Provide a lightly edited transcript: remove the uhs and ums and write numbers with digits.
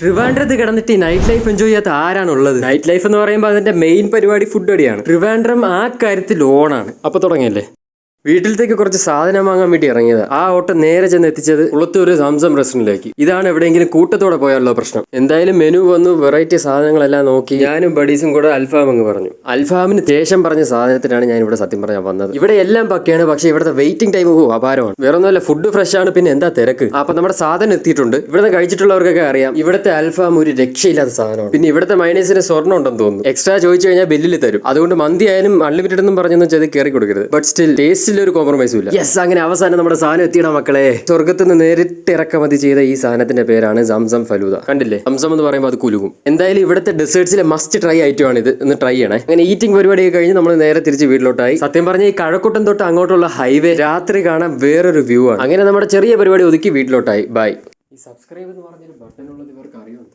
ട്രിവാൻഡ്രത്ത് കിടന്നിട്ട് ഈ നൈറ്റ് ലൈഫ് എൻജോയ് ചെയ്യാത്ത ആരാണുള്ളത്? നൈറ്റ് ലൈഫ് എന്ന് പറയുമ്പോൾ അതിന്റെ മെയിൻ പരിപാടി ഫുഡ് അടിയാണ്. ട്രിവാൻഡ്രം ആ കാര്യത്തിൽ ഓണാണ്. അപ്പൊ തുടങ്ങിയല്ലേ. വീട്ടിലത്തേക്ക് കുറച്ച് സാധനം വാങ്ങാൻ വേണ്ടി ഇറങ്ങിയത്. ആ ഓട്ടം നേരെ ചെന്ന് എത്തിച്ചത് കുളത്തൂർ സംസം റെസ്റ്റോറന്റിലേക്ക്. ഇതാണ് എവിടെയെങ്കിലും കൂട്ടത്തോടെ പോയാലുള്ള പ്രശ്നം. എന്തായാലും മെനു വന്നു, വെറൈറ്റി സാധനങ്ങളെല്ലാം നോക്കി ഞാനും ബഡീസും കൂടെ അൽഫാം അങ്ങ് പറഞ്ഞു. അൽഫാമിന് ശേഷം പറഞ്ഞ സാധനത്തിനാണ് ഞാൻ ഇവിടെ സത്യം പറയാൻ വന്നത്. ഇവിടെ എല്ലാം പക്കയാണ്, പക്ഷേ ഇവിടുത്തെ വെയിറ്റിംഗ് ടൈം അപാരമാണ്. വേറെ ഒന്നുമല്ല, ഫുഡ് ഫ്രഷ് ആണ്, പിന്നെ എന്താ തിരക്ക്. അപ്പൊ നമ്മുടെ സാധനം എത്തിയിട്ടുണ്ട്. ഇവിടുന്ന് കഴിച്ചിട്ടുള്ളവർക്കൊക്കെ അറിയാം ഇവിടുത്തെ അൽഫാം ഒരു രക്ഷയില്ലാത്ത സാധനമാണ്. പിന്നെ ഇവിടുത്തെ മൈനസിന് സ്വർണ്ണം ഉണ്ടെന്ന് തോന്നുന്നു. എക്സ്ട്രാ ചോദിച്ചു കഴിഞ്ഞാൽ ബില്ലിൽ തരും. അതുകൊണ്ട് മന്തി ആയാലും അൺലിമിറ്റഡ് എന്നും പറഞ്ഞൊന്നും ചെയ്ത് കയറി കൊടുക്കരുത്. ബട്ട് സ്റ്റിൽ ടേസ്റ്റ് ഒരു കോംപ്രമൈസും ഇല്ല. യെസ്, അങ്ങനെ അവസാനം നമ്മുടെ സാധനം എത്തിയണം മക്കളെ. സ്വർഗത്തിൽ നിന്ന് നേരിട്ട് ഇറക്കുമതി ചെയ്ത ഈ സാധനത്തിന്റെ പേരാണ് സംസം ഫലൂദ. കണ്ടില്ലേ, സംസം എന്ന് പറയുമ്പോൾ അത് കുലുകും. എന്തായാലും ഇവിടുത്തെ ഡെസേർട്സിലെ മസ്റ്റ് ട്രൈ ഐറ്റം ആണ് ഇത്. ഒന്ന് ട്രൈ ചെയ്യണേ. അങ്ങനെ ഈറ്റിംഗ് പരിപാടിയൊക്കെ കഴിഞ്ഞ് നമ്മൾ നേരെ തിരിച്ച് വീട്ടിലോട്ടായി. സത്യം പറഞ്ഞ ഈ കഴക്കൂട്ടം തൊട്ട് അങ്ങോട്ടുള്ള ഹൈവേ രാത്രി കാണാൻ വേറൊരു വ്യൂ ആണ്. അങ്ങനെ നമ്മുടെ ചെറിയ പരിപാടി ഒതുക്കി വീട്ടിലോട്ടായി. ബൈ. ഈ സബ്സ്ക്രൈബ് എന്ന് പറഞ്ഞൊരു ബട്ടൺ ഉള്ളത് ഇവർക്ക് അറിയുമോ?